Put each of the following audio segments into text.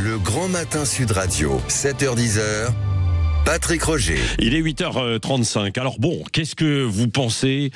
Le Grand Matin Sud Radio, 7h-10h, Patrick Roger. Il est 8h35. Alors bon, qu'est-ce que vous pensez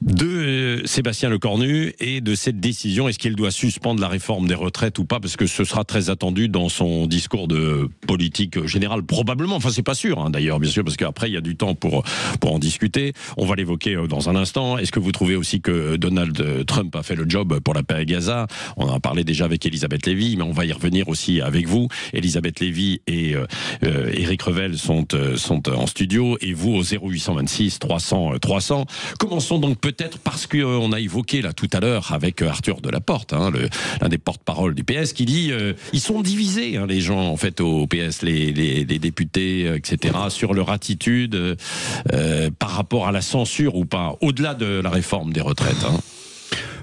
de Sébastien Lecornu et de cette décision? Est-ce qu'il doit suspendre la réforme des retraites ou pas? Parce que ce sera très attendu dans son discours de politique générale, probablement. Enfin, c'est pas sûr, d'ailleurs, bien sûr, parce qu'après, il y a du temps pour en discuter. On va l'évoquer dans un instant. Est-ce que vous trouvez aussi que Donald Trump a fait le job pour la paix à Gaza? On en a parlé déjà avec Elisabeth Lévy, mais on va y revenir aussi avec vous. Elisabeth Lévy et Éric Revel sont en studio, et vous au 0826 300 300. Commençons donc peut-être parce qu'on a évoqué là tout à l'heure avec Arthur Delaporte, l'un des porte-parole du PS, qui dit ils sont divisés, les gens en fait au PS, les députés, etc., sur leur attitude par rapport à la censure ou pas, au-delà de la réforme des retraites.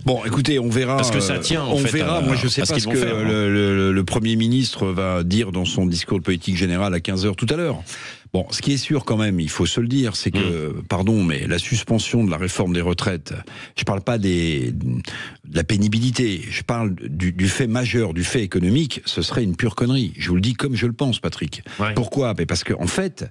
Bon, écoutez, on verra. Parce que ça tient, en fait, verra. Moi, je ne sais pas ce que faire, le Premier ministre va dire dans son discours de politique générale à 15h tout à l'heure. Bon, ce qui est sûr quand même, il faut se le dire, c'est que, pardon, mais la suspension de la réforme des retraites, je ne parle pas de la pénibilité, je parle du fait majeur, du fait économique, ce serait une pure connerie. Je vous le dis comme je le pense, Patrick. Ouais. Pourquoi ? Parce qu'en fait,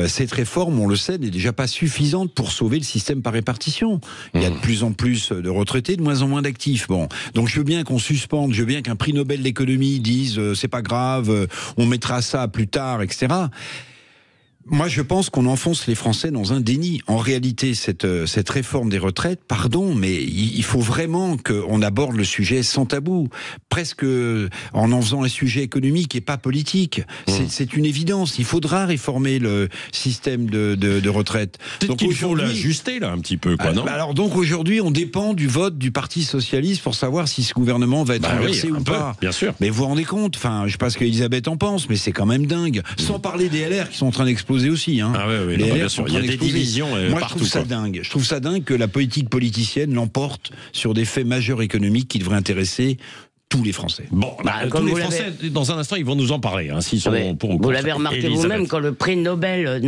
cette réforme, on le sait, n'est déjà pas suffisante pour sauver le système par répartition. Il y a de plus en plus de retraités, de moins en moins d'actifs. Bon, donc je veux bien qu'on suspende, je veux bien qu'un prix Nobel d'économie dise c'est pas grave, on mettra ça plus tard, etc. Moi, je pense qu'on enfonce les Français dans un déni. En réalité, cette réforme des retraites, pardon, mais il faut vraiment qu'on aborde le sujet sans tabou, presque en faisant un sujet économique et pas politique. C'est une évidence. Il faudra réformer le système de retraite. Donc il faut l'ajuster là un petit peu, quoi, non ? Alors donc aujourd'hui, on dépend du vote du Parti socialiste pour savoir si ce gouvernement va être renversé ou pas. Bien sûr. Mais vous vous rendez compte ? Enfin, je sais pas ce qu'Elisabeth en pense, mais c'est quand même dingue. Sans parler des LR qui sont en train d'exploser aussi. Ah oui, les non, LR bien sûr. Il y a des divisions Moi, partout. Je trouve ça dingue. Je trouve ça dingue que la politique politicienne l'emporte sur des faits majeurs économiques qui devraient intéresser tous les Français. Bon, tous les Français, dans un instant, ils vont nous en parler. S'ils sont pour vous l'avez remarqué vous-même, quand le prix Nobel,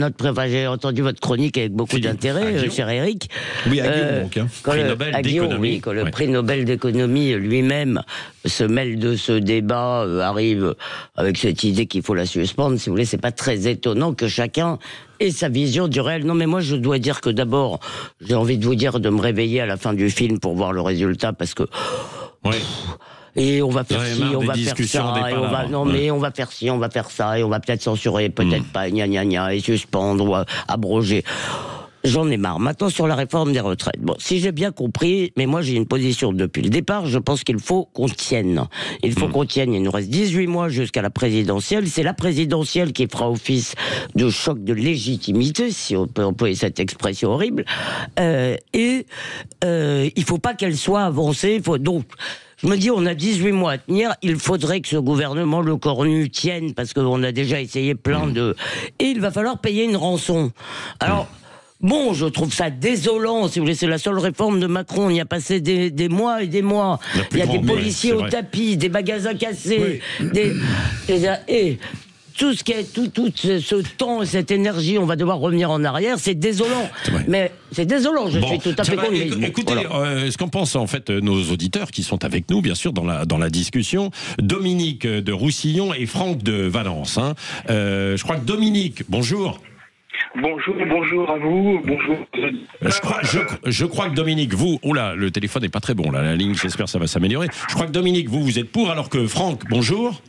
j'ai entendu votre chronique avec beaucoup d'intérêt, cher Eric. Oui, à Guillaume, donc. Prix Nobel d'économie. Quand le prix Nobel d'économie lui-même se mêle de ce débat, arrive avec cette idée qu'il faut la suspendre, si vous voulez, c'est pas très étonnant que chacun ait sa vision du réel. Non, mais moi, je dois dire que d'abord, j'ai envie de vous dire de me réveiller à la fin du film pour voir le résultat, parce que... Oui. Et on va faire ci, on va faire ça, et on va, mais on va faire ci, on va faire ça, et on va peut-être censurer, peut-être pas, et suspendre, ou abroger. J'en ai marre. Maintenant, sur la réforme des retraites. Bon, si j'ai bien compris, mais moi j'ai une position depuis le départ, je pense qu'il faut qu'on tienne. Il faut qu'on tienne. Il nous reste 18 mois jusqu'à la présidentielle. C'est la présidentielle qui fera office de choc de légitimité, si on peut employer cette expression horrible. Il faut pas qu'elle soit avancée. Donc, je me dis, on a 18 mois à tenir, il faudrait que ce gouvernement Lecornu tienne, parce qu'on a déjà essayé plein de... Et il va falloir payer une rançon. Alors... Bon, je trouve ça désolant, si vous voulez, c'est la seule réforme de Macron, on y a passé des mois et des mois. Il y a des policiers au tapis, des magasins cassés, et tout ce qui est, tout ce temps, cette énergie, on va devoir revenir en arrière, c'est désolant. Mais c'est désolant, je suis tout à fait contre. Écoutez, ce qu'en pensent en fait nos auditeurs qui sont avec nous, bien sûr, dans la discussion, Dominique de Roussillon et Franck de Valence. Je crois que Dominique, bonjour. Bonjour à vous, bonjour. Je crois que Dominique, vous... Oula, le téléphone n'est pas très bon, là, la ligne, j'espère que ça va s'améliorer. Je crois que Dominique, vous êtes pour, alors que Franck, bonjour.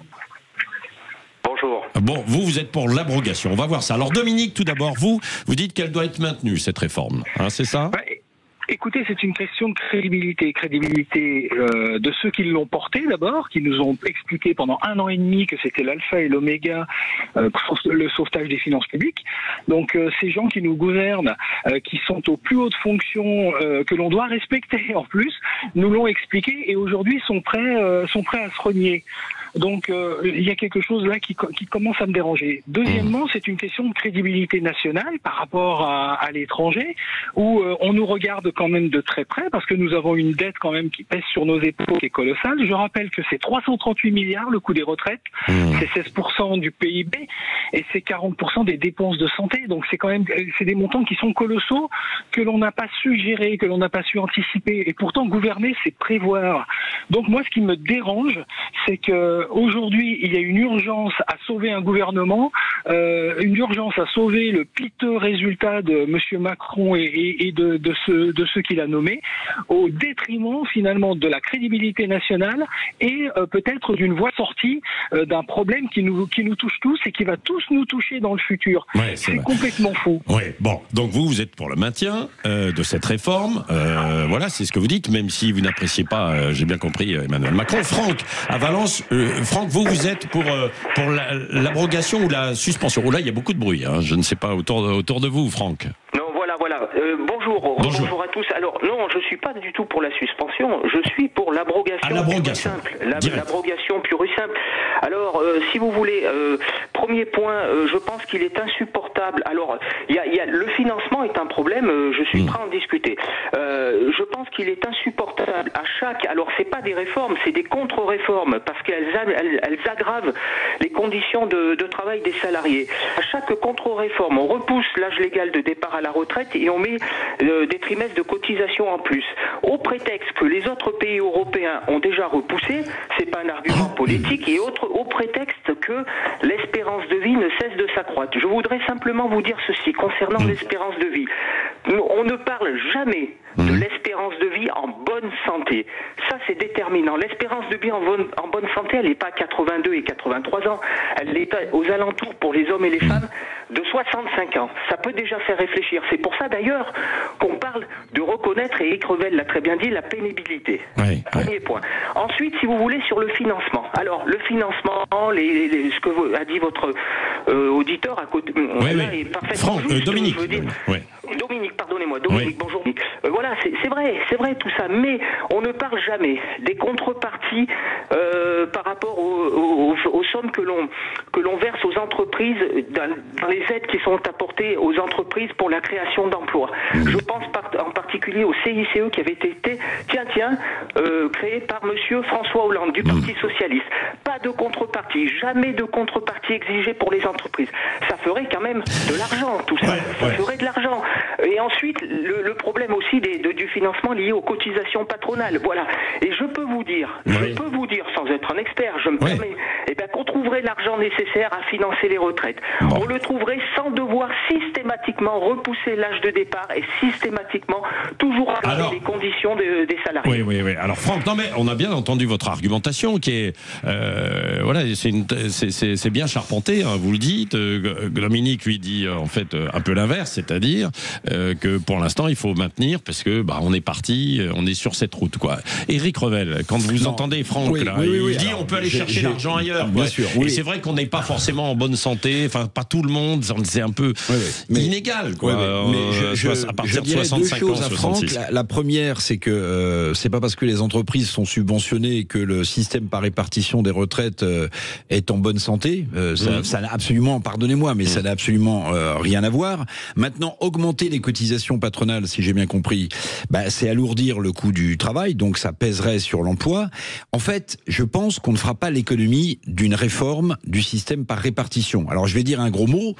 Bonjour. Bon, vous êtes pour l'abrogation, on va voir ça. Alors Dominique, tout d'abord, vous dites qu'elle doit être maintenue, cette réforme, c'est ça ? Écoutez, c'est une question de crédibilité. Crédibilité de ceux qui l'ont porté d'abord, qui nous ont expliqué pendant 1 an et demi que c'était l'alpha et l'oméga pour le sauvetage des finances publiques. Donc ces gens qui nous gouvernent, qui sont aux plus hautes fonctions, que l'on doit respecter en plus, nous l'ont expliqué et aujourd'hui sont prêts à se renier. Donc il y a quelque chose là qui commence à me déranger. Deuxièmement, c'est une question de crédibilité nationale par rapport à l'étranger, où on nous regarde quand même de très près, parce que nous avons une dette quand même qui pèse sur nos épaules, qui est colossale. Je rappelle que c'est 338 milliards le coût des retraites, c'est 16% du PIB, et c'est 40% des dépenses de santé. Donc c'est des montants qui sont colossaux, que l'on n'a pas su gérer, que l'on n'a pas su anticiper. Et pourtant, gouverner, c'est prévoir. Donc moi, ce qui me dérange, c'est que aujourd'hui, il y a une urgence à sauver un gouvernement, une urgence à sauver le piteux résultat de M. Macron et de ceux qu'il a nommés, au détriment finalement de la crédibilité nationale et peut-être d'une voie sortie d'un problème qui nous touche tous et qui va tous nous toucher dans le futur. Ouais, c'est complètement fou. Oui, bon, donc vous êtes pour le maintien de cette réforme, voilà, c'est ce que vous dites, même si vous n'appréciez pas, j'ai bien compris, Emmanuel Macron. Franck, à Valence, Franck, vous êtes pour l'abrogation ou la suspension? Oh là, il y a beaucoup de bruit, hein. Je ne sais pas autour de vous, Franck. Non, voilà. Bonjour à tous. Alors, non, je suis pas du tout pour la suspension, je suis pour l'abrogation pure et simple. L'abrogation pure et simple. Alors, si vous voulez, premier point, je pense qu'il est insupportable. Alors, il y a le financement est un problème, je suis prêt à en discuter. Je pense qu'il est insupportable à chaque... Alors, c'est pas des réformes, c'est des contre-réformes, parce qu'elles aggravent les conditions de travail des salariés. À chaque contre-réforme, on repousse l'âge légal de départ à la retraite et on met des trimestres de cotisation en plus. Au prétexte que les autres pays européens ont déjà repoussé, c'est pas un argument politique, et au prétexte que l'espérance de vie ne cesse de s'accroître. Je voudrais simplement vous dire ceci concernant l'espérance de vie. On ne parle jamais de l'espérance de vie en bonne santé. Ça, c'est déterminant. L'espérance de vie en bonne santé, elle n'est pas à 82 et 83 ans. Elle est aux alentours, pour les hommes et les femmes, de 65 ans. Ça peut déjà faire réfléchir. C'est pour ça, d'ailleurs, qu'on parle de reconnaître, et Éric Revel l'a très bien dit, la pénibilité. Premier point. Ensuite, si vous voulez, sur le financement. Alors, le financement, ce que a dit votre auditeur à côté, est parfaitement juste. Dominique. Dominique, pardonnez-moi. Dominique, bonjour. Voilà, c'est vrai tout ça, mais on ne parle jamais des contreparties par rapport aux sommes que l'on verse aux entreprises dans les aides qui sont apportées aux entreprises pour la création d'emplois. Je pense en particulier au CICE qui avait été créé par monsieur François Hollande du Parti Socialiste. Pas de contrepartie, jamais de contrepartie exigée pour les entreprises. Ça ferait quand même de l'argent, tout ça. Ça ferait de l'argent. Et ensuite, le problème aussi du financement lié aux cotisations patronales. Voilà. Et je peux vous dire, sans être un expert, je me permets, qu'on trouverait l'argent nécessaire à financer les retraites. On le trouverait sans devoir systématiquement repousser l'âge de départ et systématiquement toujours aggraver les conditions des salariés. Oui. Alors Franck, non mais on a bien entendu votre argumentation qui est, c'est bien charpenté, hein, vous le dites. Dominique lui dit en fait un peu l'inverse, c'est-à-dire que pour l'instant il faut maintenir parce que on est parti, on est sur cette route quoi. Éric Revel, quand vous entendez Franck il dit on peut aller chercher l'argent ailleurs. Bien sûr. Et c'est vrai qu'on n'est pas forcément en bonne santé, enfin pas tout le monde, c'est un peu inégal quoi. À partir de 65 ans, 66. La première, c'est que c'est pas parce que les entreprises sont subventionnées que le système par répartition des retraites est en bonne santé. Ça n'a absolument, pardonnez-moi, mais ça n'a absolument rien à voir. Maintenant, augmenter les cotisations patronales, si j'ai bien compris, c'est alourdir le coût du travail, donc ça pèserait sur l'emploi. En fait, je pense qu'on ne fera pas l'économie d'une réforme du système par répartition. Alors, je vais dire un gros mot.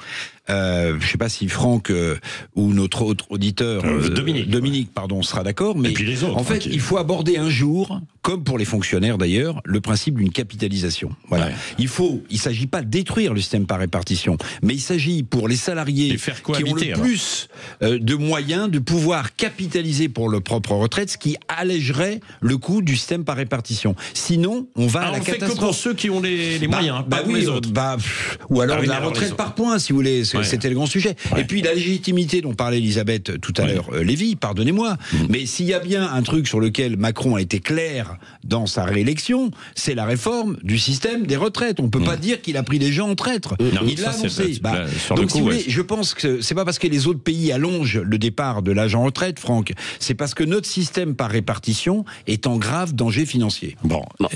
Je ne sais pas si Franck ou notre autre auditeur Dominique sera d'accord, mais les autres, en fait, il faut aborder un jour, comme pour les fonctionnaires d'ailleurs, le principe d'une capitalisation. Voilà. Il ne s'agit pas de détruire le système par répartition, mais il s'agit pour les salariés qui ont le plus de moyens de pouvoir capitaliser pour leur propre retraite, ce qui allégerait le coût du système par répartition. Sinon, on va à la catastrophe. Fait que pour ceux qui ont les moyens, pas les autres. Ou alors la retraite par points, si vous voulez. C'était le grand sujet. Et puis la légitimité dont parlait Elisabeth tout à l'heure, Lévy, pardonnez-moi, mais s'il y a bien un truc sur lequel Macron a été clair dans sa réélection, c'est la réforme du système des retraites. On ne peut pas dire qu'il a pris les gens en traître. Il l'a annoncé. Donc si vous voulez, je pense que c'est pas parce que les autres pays allongent le départ de l'âge en retraite, Franck, c'est parce que notre système par répartition est en grave danger financier.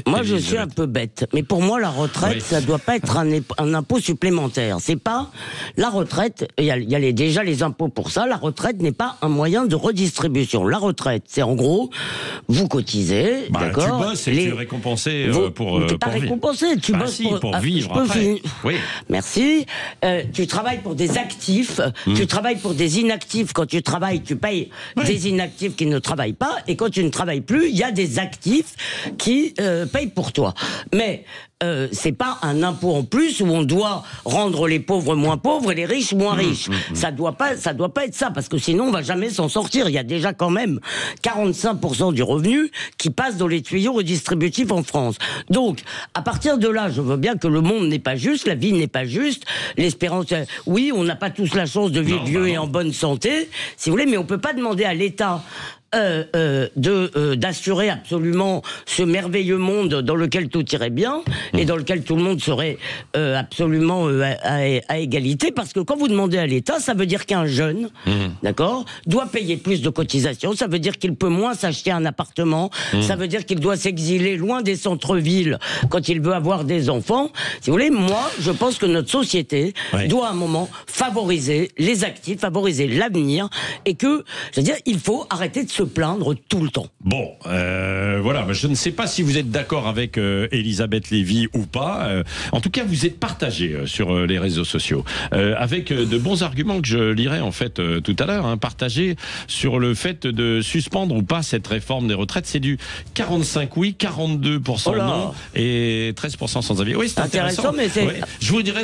Moi je suis un peu bête, mais pour moi la retraite, ça doit pas être un impôt supplémentaire. C'est pas la retraite, il y a déjà les impôts pour ça. La retraite n'est pas un moyen de redistribution. La retraite, c'est en gros, vous cotisez, d'accord. Tu bosses et tu es récompensé pour pas récompensé, tu bosses pour vivre après. Merci. Tu travailles pour des actifs, tu travailles pour des inactifs. Quand tu travailles, tu payes des inactifs qui ne travaillent pas, et quand tu ne travailles plus, il y a des actifs qui payent pour toi. Mais c'est pas un impôt en plus où on doit rendre les pauvres moins pauvres et les riches moins riches. Ça doit pas être ça, parce que sinon on va jamais s'en sortir. Il y a déjà quand même 45% du revenu qui passe dans les tuyaux redistributifs en France. Donc, à partir de là, je veux bien que le monde n'est pas juste, la vie n'est pas juste, l'espérance, oui, on n'a pas tous la chance de vivre vieux et en bonne santé, si vous voulez, mais on peut pas demander à l'État d'assurer absolument ce merveilleux monde dans lequel tout irait bien et dans lequel tout le monde serait absolument à égalité, parce que quand vous demandez à l'État, ça veut dire qu'un jeune, d'accord, doit payer plus de cotisations, ça veut dire qu'il peut moins s'acheter un appartement, ça veut dire qu'il doit s'exiler loin des centres-villes quand il veut avoir des enfants. Si vous voulez, moi, je pense que notre société doit à un moment favoriser les actifs, favoriser l'avenir, et que, je veux dire, il faut arrêter de se plaindre tout le temps. Bon, voilà, je ne sais pas si vous êtes d'accord avec Elisabeth Lévy ou pas. En tout cas, vous êtes partagé sur les réseaux sociaux, avec de bons arguments que je lirai en fait tout à l'heure, partagés sur le fait de suspendre ou pas cette réforme des retraites. C'est du 45 oui, 42% non et 13% sans avis. Oui, c'est intéressant. Mais c'est... Je vous dirai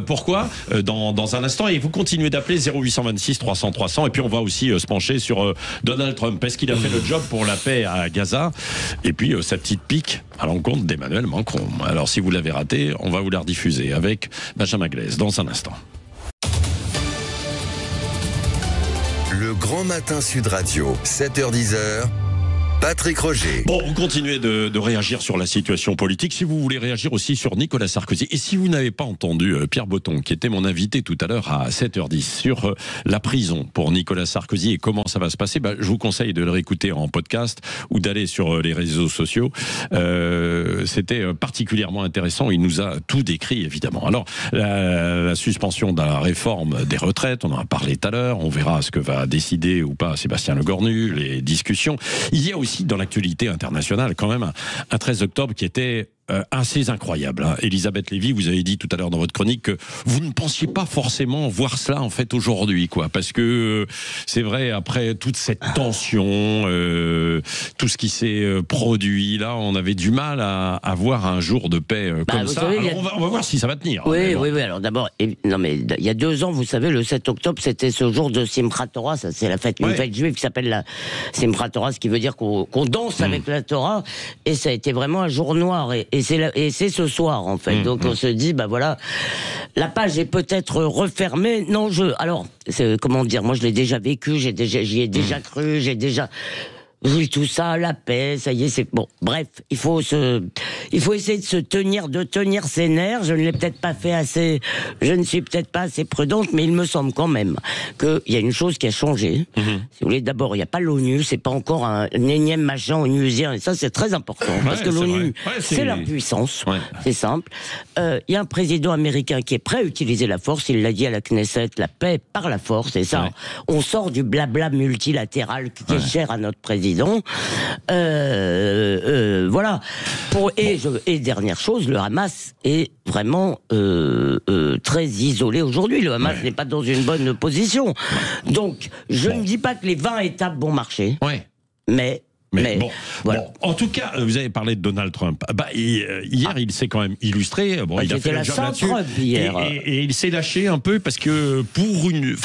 pourquoi dans un instant, et vous continuez d'appeler 0826 300 300, et puis on va aussi se pencher sur Donald Trump. Est-ce qu'il a fait le job pour la paix à Gaza? Et puis sa petite pique à l'encontre d'Emmanuel Macron. Alors si vous l'avez raté, on va vous la rediffuser avec Benjamin Glaise dans un instant. Le Grand Matin Sud Radio, 7h-10h. Patrick Roger. Bon, vous continuez de réagir sur la situation politique. Si vous voulez réagir aussi sur Nicolas Sarkozy. Et si vous n'avez pas entendu Pierre Botton, qui était mon invité tout à l'heure à 7h10, sur la prison pour Nicolas Sarkozy et comment ça va se passer, je vous conseille de le réécouter en podcast ou d'aller sur les réseaux sociaux. C'était particulièrement intéressant. Il nous a tout décrit, évidemment. Alors, la suspension de la réforme des retraites, on en a parlé tout à l'heure. On verra ce que va décider ou pas Sébastien Lecornu, les discussions. Il y a aussi dans l'actualité internationale quand même un 13 octobre qui était assez incroyable. Elisabeth Lévy, vous avez dit tout à l'heure dans votre chronique que vous ne pensiez pas forcément voir cela en fait aujourd'hui, quoi, parce que c'est vrai, après toute cette tension, tout ce qui s'est produit là, on avait du mal à avoir un jour de paix comme ça. Savez, alors on va voir si ça va tenir. Oui. Alors d'abord, non mais il y a 2 ans, vous savez, le 7 octobre, c'était ce jour de Simchat Torah, ça c'est la fête, une fête juive qui s'appelle la Simchat Torah, ce qui veut dire qu'on danse avec la Torah, et ça a été vraiment un jour noir, et c'est ce soir en fait. Donc on se dit voilà, la page est peut-être refermée. Non, alors comment dire, moi je l'ai déjà vécu, j'y ai déjà cru, j'ai déjà vu tout ça, la paix, ça y est, c'est bon. Bref, il faut essayer de tenir ses nerfs. Je ne l'ai peut-être pas fait assez, je ne suis peut-être pas assez prudente, mais il me semble quand même qu'il y a une chose qui a changé. Si vous voulez, d'abord, il n'y a pas l'ONU, c'est pas encore un énième machin onusien, et ça c'est très important, parce que l'ONU, c'est la puissance, c'est simple. Il y a un président américain qui est prêt à utiliser la force, il l'a dit à la Knesset, la paix par la force, et ça, on sort du blabla multilatéral qui est cher à notre président. Voilà. Et dernière chose, le Hamas est vraiment très isolé aujourd'hui. Le Hamas n'est pas dans une bonne position. Donc, je ne dis pas que les 20 étapes vont marcher, mais voilà. Bon, en tout cas, vous avez parlé de Donald Trump. Hier, il s'est quand même illustré. Il a fait le job là-dessus. Et il s'est lâché un peu parce que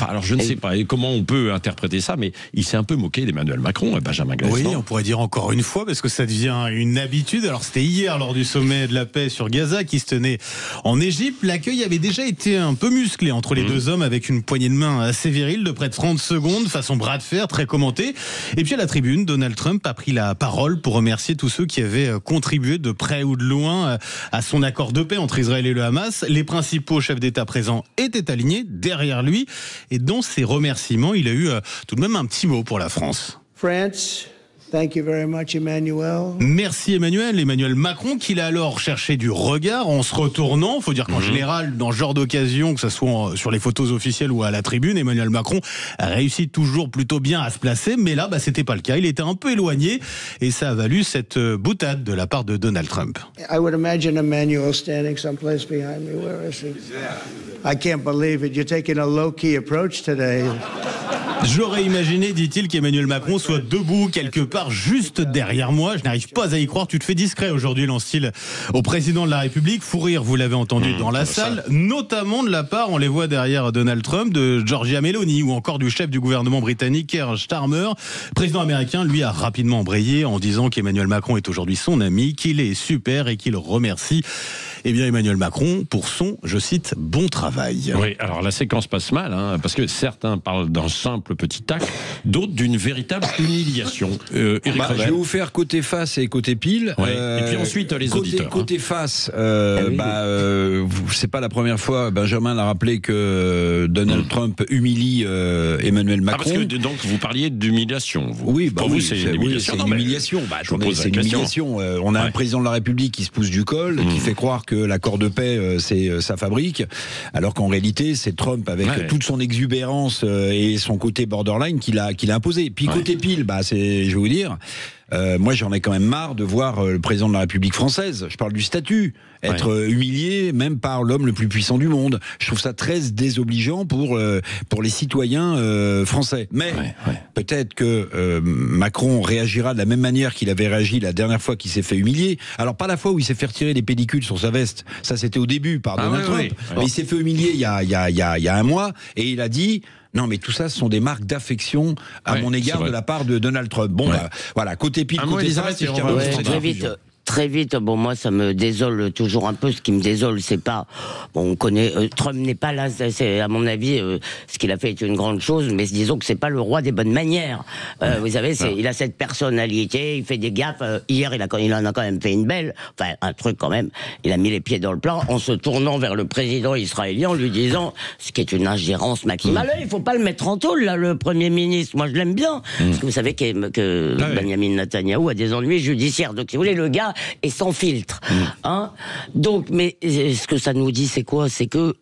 alors je ne sais pas comment on peut interpréter ça, mais il s'est un peu moqué d'Emmanuel Macron, Benjamin Glaise. Oui, on pourrait dire encore une fois, parce que ça devient une habitude. Alors c'était hier lors du sommet de la paix sur Gaza qui se tenait en Égypte. L'accueil avait déjà été un peu musclé entre les deux hommes, avec une poignée de main assez virile de près de 30 secondes, façon bras de fer, très commentée. Et puis à la tribune, Donald Trump a pris la parole pour remercier tous ceux qui avaient contribué de près ou de loin à son accord de paix entre Israël et le Hamas. Les principaux chefs d'État présents étaient alignés derrière lui, et dans ses remerciements, il a eu tout de même un petit mot pour la France. France. Thank you very much, Emmanuel. Merci Emmanuel Macron, qui a alors cherché du regard en se retournant. Il faut dire qu'en général, dans ce genre d'occasion, que ce soit sur les photos officielles ou à la tribune, Emmanuel Macron a réussi toujours plutôt bien à se placer, mais là, c'était pas le cas. Il était un peu éloigné, et ça a valu cette boutade de la part de Donald Trump. I would imagine Emmanuel standing someplace behind me. Where is he? I can't believe it. You're taking a low-key approach today. J'aurais imaginé, dit-il, qu'Emmanuel Macron soit debout quelque part juste derrière moi. Je n'arrive pas à y croire. Tu te fais discret aujourd'hui, lance-t-il au président de la République. Fou rire, vous l'avez entendu dans la salle, notamment de la part, on les voit derrière Donald Trump, de Giorgia Meloni ou encore du chef du gouvernement britannique, Keir Starmer. Le président américain, lui, a rapidement embrayé en disant qu'Emmanuel Macron est aujourd'hui son ami, qu'il est super et qu'il remercie Emmanuel Macron pour son, je cite, bon travail. Oui, alors la séquence passe mal, parce que certains parlent d'un simple petit acte, d'autres d'une véritable humiliation. Je vais vous faire côté face et côté pile. Et puis ensuite les auditeurs. Côté face, c'est pas la première fois, Benjamin l'a rappelé, que Donald Trump humilie Emmanuel Macron. Parce que donc vous parliez d'humiliation. Pour vous, c'est une humiliation. C'est une humiliation. C'est une humiliation. On a un président de la République qui se pousse du col, qui fait croire que l'accord de paix, c'est sa fabrique, alors qu'en réalité, c'est Trump avec toute son exubérance et son côté borderline qu'il a imposé. Puis côté pile, je vais vous dire, moi j'en ai quand même marre de voir le président de la République française, je parle du statut, être humilié même par l'homme le plus puissant du monde. Je trouve ça très désobligeant pour les citoyens français. Mais peut-être que Macron réagira de la même manière qu'il avait réagi la dernière fois qu'il s'est fait humilier. Alors pas la fois où il s'est fait retirer les pellicules sur sa veste, ça c'était au début par Donald Trump, mais il s'est fait humilier il y a un mois et il a dit... Non, mais tout ça, ce sont des marques d'affection à mon égard de la part de Donald Trump. Bon, voilà, côté pile, côté face, Très vite, moi ça me désole toujours un peu. Ce qui me désole, c'est pas... on connaît... Trump n'est pas là, c'est à mon avis, ce qu'il a fait est une grande chose, mais disons que c'est pas le roi des bonnes manières. Vous savez, il a cette personnalité, il fait des gaffes. Hier, il en a quand même fait une belle, un truc quand même. Il a mis les pieds dans le plat en se tournant vers le président israélien, en lui disant, ce qui est une ingérence maximale. Il faut pas le mettre en taule, là, le Premier ministre. Moi, je l'aime bien. Parce que vous savez que Benjamin Netanyahou a des ennuis judiciaires. Donc, si vous voulez, le gars et sans filtre. Donc, mais ce que ça nous dit, c'est quoi? C'est que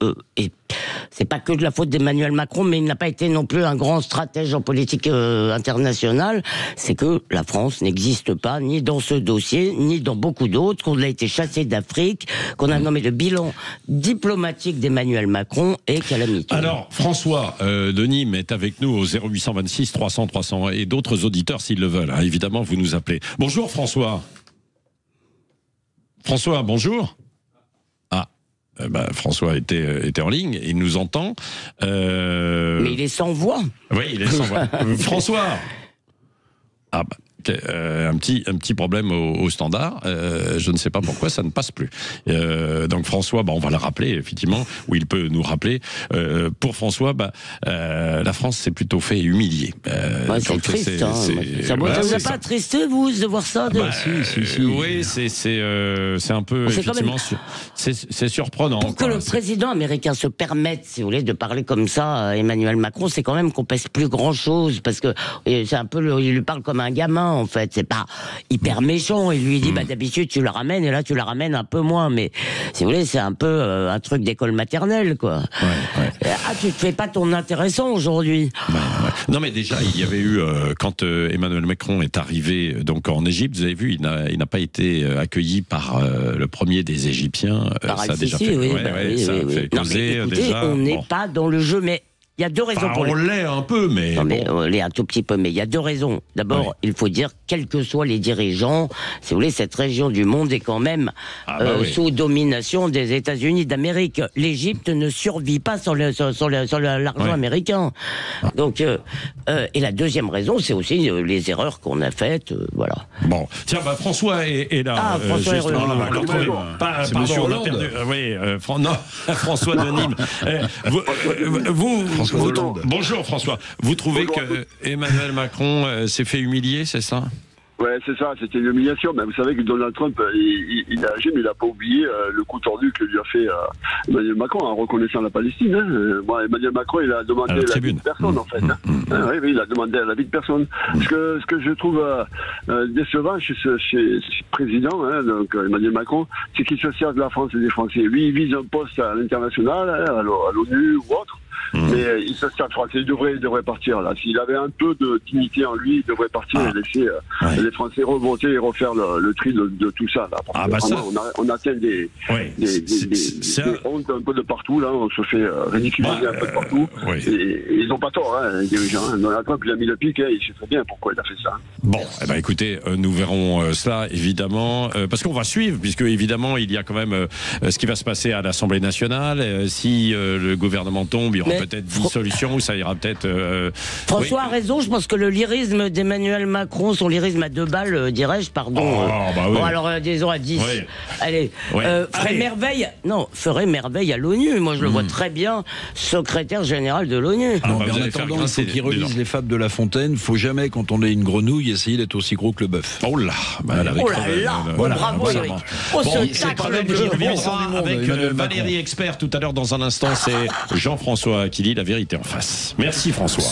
c'est pas que de la faute d'Emmanuel Macron, mais il n'a pas été non plus un grand stratège en politique internationale. C'est que la France n'existe pas, ni dans ce dossier, ni dans beaucoup d'autres, qu'on a été chassé d'Afrique, qu'on a nommé le bilan diplomatique d'Emmanuel Macron et calamité. Alors, François de Nîmes est avec nous au 0826 300 300 et d'autres auditeurs s'ils le veulent. Évidemment, vous nous appelez. Bonjour François. François, bonjour. François était en ligne, il nous entend. Mais il est sans voix. Oui, il est sans voix. François. Un petit problème au standard. Je ne sais pas pourquoi ça ne passe plus. Donc François, on va le rappeler effectivement, ou il peut nous rappeler. Pour François, la France s'est plutôt fait humilier. C'est triste. Ça vous a pas attristé, vous, de voir ça si. Oui, c'est un peu effectivement, c'est surprenant. Pour que le président américain se permette, si vous voulez, de parler comme ça à Emmanuel Macron, c'est quand même qu'on pèse plus grand chose, parce que c'est un peu, il lui parle comme un gamin. En fait, c'est pas hyper méchant. Il lui dit, d'habitude, tu la ramènes, et là, tu la ramènes un peu moins. Mais, si vous voulez, c'est un peu un truc d'école maternelle, quoi. Tu te fais pas ton intéressant aujourd'hui. Non, mais déjà, il y avait eu, quand Emmanuel Macron est arrivé donc en Égypte, vous avez vu, il n'a pas été accueilli par le premier des Égyptiens. Ça a déjà fait, ça a fait causer. Écoutez, déjà, on n'est pas dans le jeu, mais il y a deux raisons pour on l'est un peu, mais... Non, mais on l'est un tout petit peu, mais il y a deux raisons. D'abord, il faut dire, quels que soient les dirigeants, si vous voulez, cette région du monde est quand même sous domination des États-Unis d'Amérique. L'Égypte ne survit pas sans l'argent américain. Donc, et la deuxième raison, c'est aussi les erreurs qu'on a faites, voilà. Bon, tiens, François est là. François juste, on l'a perdu. François de Nîmes. Bonjour François. Vous trouvez que Emmanuel Macron s'est fait humilier, c'est ça? Ouais, c'est ça, c'était une humiliation. Mais vous savez que Donald Trump, il a agi, mais il n'a pas oublié le coup tordu que lui a fait Emmanuel Macron en reconnaissant la Palestine. Emmanuel Macron, il a demandé la vie de personne, en fait. Oui, il a demandé la vie de personne. Ce que je trouve décevant chez ce président, donc Emmanuel Macron, c'est qu'il se sert de la France et des Français. Lui, il vise un poste à l'international, à l'ONU ou autre. Mais il se sert, il devrait partir là. S'il avait un peu de dignité en lui, il devrait partir et laisser les Français remonter et refaire le tri de tout ça. Là. On atteint des hontes un peu de partout. Là, on se fait ridiculiser un peu de partout. Et ils n'ont pas tort, les dirigeants. Donald Trump, il a mis le pic, il sait très bien pourquoi il a fait ça. Bon, écoutez, nous verrons cela évidemment, parce qu'on va suivre, puisque évidemment il y a quand même ce qui va se passer à l'Assemblée nationale. Si le gouvernement tombe, il y aura peut-être dissolution, ça ira peut-être. François a raison. Je pense que le lyrisme d'Emmanuel Macron, son lyrisme à 2 balles, dirais-je, pardon. Bon, alors disons à 10. Allez, ferait merveille à l'ONU. Moi, je le vois très bien, secrétaire général de l'ONU. En attendant, il faut qu'il relise les fables de La Fontaine. Il ne faut jamais, quand on est une grenouille, essayer d'être aussi gros que le bœuf. Oh là, bravo Eric. C'est pas même jour. On sera avec Valérie Expert tout à l'heure dans un instant. C'est Jean-François qui lit la vérité en face. Merci François.